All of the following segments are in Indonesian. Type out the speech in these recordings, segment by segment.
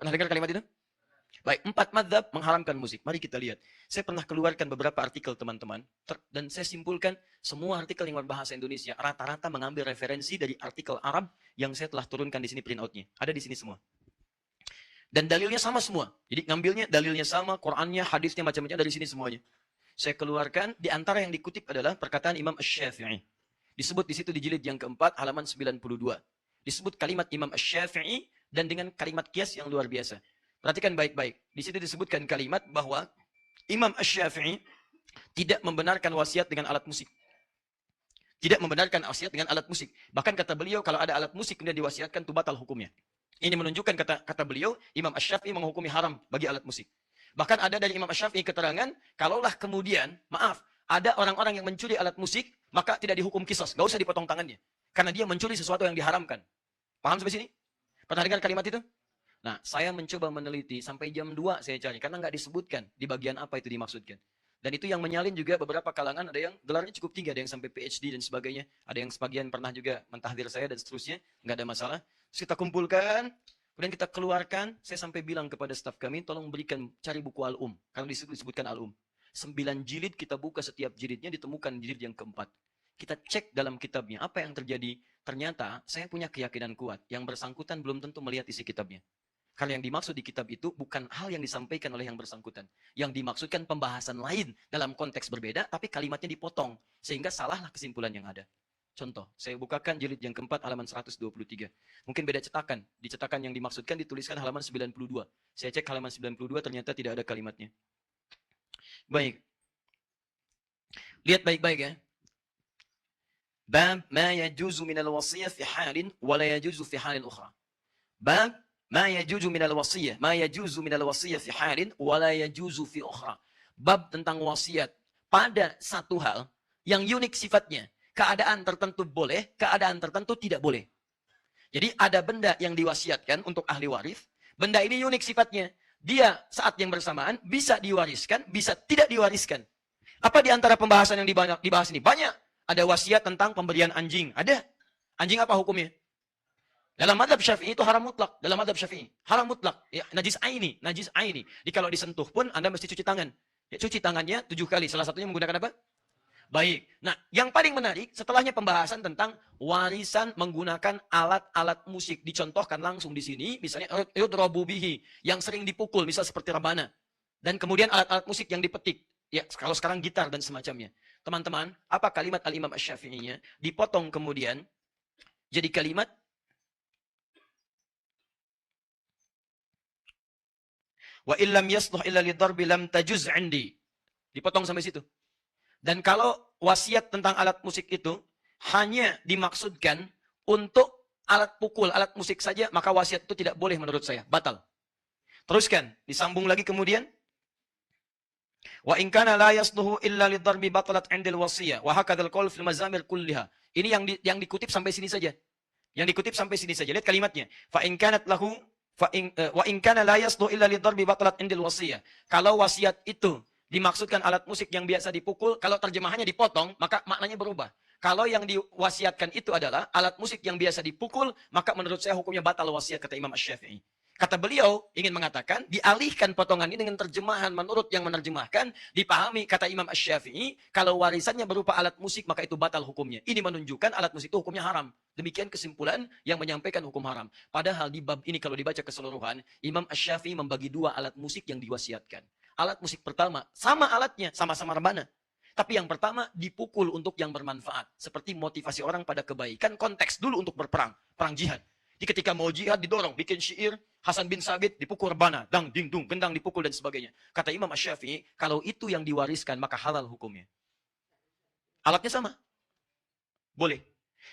Pernah dengar kalimat itu? Baik, 4 mazhab mengharamkan musik. Mari kita lihat. Saya pernah keluarkan beberapa artikel teman-teman, dan saya simpulkan semua artikel yang berbahasa Indonesia rata-rata mengambil referensi dari artikel Arab yang saya telah turunkan di sini printoutnya. Ada di sini semua. Dan dalilnya sama semua. Jadi ngambilnya dalilnya sama, Qurannya, hadisnya, macam-macam dari sini semuanya. Saya keluarkan, di antara yang dikutip adalah perkataan Imam Asy-Syafi'i. Disebut di situ di jilid yang keempat, halaman 92. Disebut kalimat Imam Asy-Syafi'i dan dengan kalimat kias yang luar biasa. Perhatikan baik-baik. Di situ disebutkan kalimat bahwa Imam Asy-Syafi'i tidak membenarkan wasiat dengan alat musik. Tidak membenarkan wasiat dengan alat musik. Bahkan kata beliau, kalau ada alat musik kemudian diwasiatkan, itu batal hukumnya. Ini menunjukkan kata beliau, Imam Asy-Syafi'i menghukumi haram bagi alat musik. Bahkan ada dari Imam Asy-Syafi'i keterangan, kalaulah kemudian, maaf, ada orang-orang yang mencuri alat musik, maka tidak dihukum qisas, nggak usah dipotong tangannya. Karena dia mencuri sesuatu yang diharamkan. Paham sampai sini? Pernah dengar kalimat itu? Nah, saya mencoba meneliti sampai jam 2 saya cari, karena nggak disebutkan di bagian apa itu dimaksudkan. Dan itu yang menyalin juga beberapa kalangan, ada yang gelarnya cukup tinggi, ada yang sampai PhD dan sebagainya, ada yang sebagian pernah juga mentahdir saya dan seterusnya, nggak ada masalah. Terus kita kumpulkan, kemudian kita keluarkan, saya sampai bilang kepada staf kami, tolong berikan, cari buku Al-Um, karena disebutkan Al-Um. 9 jilid kita buka, setiap jilidnya ditemukan jilid yang keempat. Kita cek dalam kitabnya, apa yang terjadi. Ternyata saya punya keyakinan kuat, yang bersangkutan belum tentu melihat isi kitabnya. Karena yang dimaksud di kitab itu bukan hal yang disampaikan oleh yang bersangkutan. Yang dimaksudkan pembahasan lain dalam konteks berbeda, tapi kalimatnya dipotong. Sehingga salahlah kesimpulan yang ada. Contoh, saya bukakan jilid yang keempat halaman 123. Mungkin beda cetakan. Di cetakan yang dimaksudkan dituliskan halaman 92. Saya cek halaman 92, ternyata tidak ada kalimatnya. Baik. Lihat baik-baik ya. Bab ma yajuzu minal wasiyah fi halin wa la yajuzu fi halin ukhra. Bab ma yajuzu minal wasiyah, ma yajuzu minal wasiyah fi halin wa la yajuzu fi ukhra. Bab tentang wasiat pada satu hal yang unik sifatnya. Keadaan tertentu boleh, keadaan tertentu tidak boleh. Jadi ada benda yang diwasiatkan untuk ahli waris, benda ini unik sifatnya. Dia saat yang bersamaan bisa diwariskan, bisa tidak diwariskan. Apa di antara pembahasan yang dibahas ini? Banyak. Ada wasiat tentang pemberian anjing. Ada. Anjing apa hukumnya? Dalam madhab Syafi'i itu haram mutlak. Dalam madhab Syafi'i. Haram mutlak. Ya, najis aini. Najis aini. Jadi kalau disentuh pun Anda mesti cuci tangan. Ya, cuci tangannya 7 kali. Salah satunya menggunakan apa? Baik. Nah, yang paling menarik setelahnya pembahasan tentang warisan menggunakan alat-alat musik. Dicontohkan langsung di sini. Misalnya yudrobu bihi. Yang sering dipukul. Misal seperti rebana. Dan kemudian alat-alat musik yang dipetik. Ya, kalau sekarang gitar dan semacamnya. Teman-teman, apa kalimat Al-Imam Asy-Syafi'inya? Dipotong kemudian jadi kalimat wa illam yasluh illa lidarbi lam tajuz 'indi. Dipotong sampai situ. Dan kalau wasiat tentang alat musik itu hanya dimaksudkan untuk alat pukul, alat musik saja, maka wasiat itu tidak boleh menurut saya, batal. Teruskan, disambung lagi kemudian wa in kana la yasluhu illa lidarbi batalat 'indil wasiyah wa hakadzal qaul fil mazamir kulliha. Ini yang dikutip sampai sini saja. Yang dikutip sampai sini saja. Lihat kalimatnya. Fa in kanat lahu wa in kana la yasluhu illa lidarbi batalat 'indil wasiyah. Kalau wasiat itu dimaksudkan alat musik yang biasa dipukul, kalau terjemahannya dipotong, maka maknanya berubah. Kalau yang diwasiatkan itu adalah alat musik yang biasa dipukul, maka menurut saya hukumnya batal wasiat, kata Imam Asy-Syafi'i. Kata beliau, ingin mengatakan, dialihkan potongan ini dengan terjemahan menurut yang menerjemahkan, dipahami, kata Imam Asy-Syafi'i, kalau warisannya berupa alat musik, maka itu batal hukumnya. Ini menunjukkan alat musik itu hukumnya haram. Demikian kesimpulan yang menyampaikan hukum haram. Padahal di bab ini kalau dibaca keseluruhan, Imam Asy-Syafi'i membagi 2 alat musik yang diwasiatkan. Alat musik pertama, sama alatnya, sama-sama rebana. Tapi yang pertama dipukul untuk yang bermanfaat. Seperti motivasi orang pada kebaikan, konteks dulu untuk berperang, perang jihad. Jadi ketika mau jihad didorong, bikin syair, Hasan bin Sabit dipukul rebana, dang, ding, dung, gendang dipukul dan sebagainya. Kata Imam Asy-Syafi'i, kalau itu yang diwariskan, maka halal hukumnya. Alatnya sama. Boleh.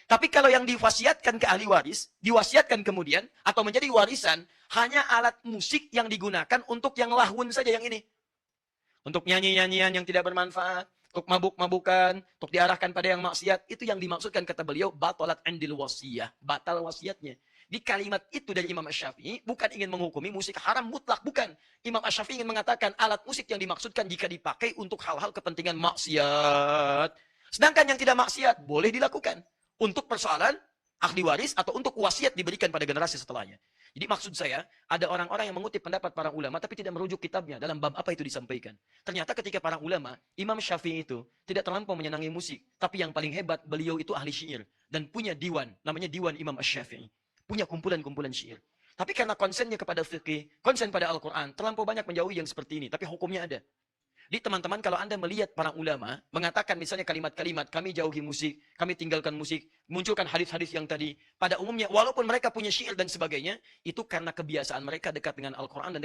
Tapi kalau yang diwasiatkan ke ahli waris, diwasiatkan kemudian, atau menjadi warisan, hanya alat musik yang digunakan untuk yang lahun saja yang ini. Untuk nyanyi-nyanyian yang tidak bermanfaat, untuk mabuk-mabukan, untuk diarahkan pada yang maksiat, itu yang dimaksudkan kata beliau, batalat 'indil wasiyah, batal wasiatnya. Di kalimat itu dari Imam Asy-Syafi'i bukan ingin menghukumi musik haram mutlak, bukan. Imam Asy-Syafi'i ingin mengatakan alat musik yang dimaksudkan jika dipakai untuk hal-hal kepentingan maksiat. Sedangkan yang tidak maksiat boleh dilakukan untuk persoalan ahli waris atau untuk wasiat diberikan pada generasi setelahnya. Jadi maksud saya, ada orang-orang yang mengutip pendapat para ulama tapi tidak merujuk kitabnya dalam bab apa itu disampaikan. Ternyata ketika para ulama, Imam Syafi'i itu tidak terlampau menyenangi musik, tapi yang paling hebat beliau itu ahli syair dan punya diwan, namanya Diwan Imam Asy-Syafi'i. Punya kumpulan-kumpulan syair. Tapi karena konsennya kepada fikih, konsen pada Al-Quran, terlampau banyak menjauhi yang seperti ini, tapi hukumnya ada. Jadi teman-teman, kalau Anda melihat para ulama mengatakan misalnya kalimat-kalimat, kami jauhi musik, kami tinggalkan musik, munculkan hadis-hadis yang tadi, pada umumnya walaupun mereka punya syair dan sebagainya, itu karena kebiasaan mereka dekat dengan Al-Quran dan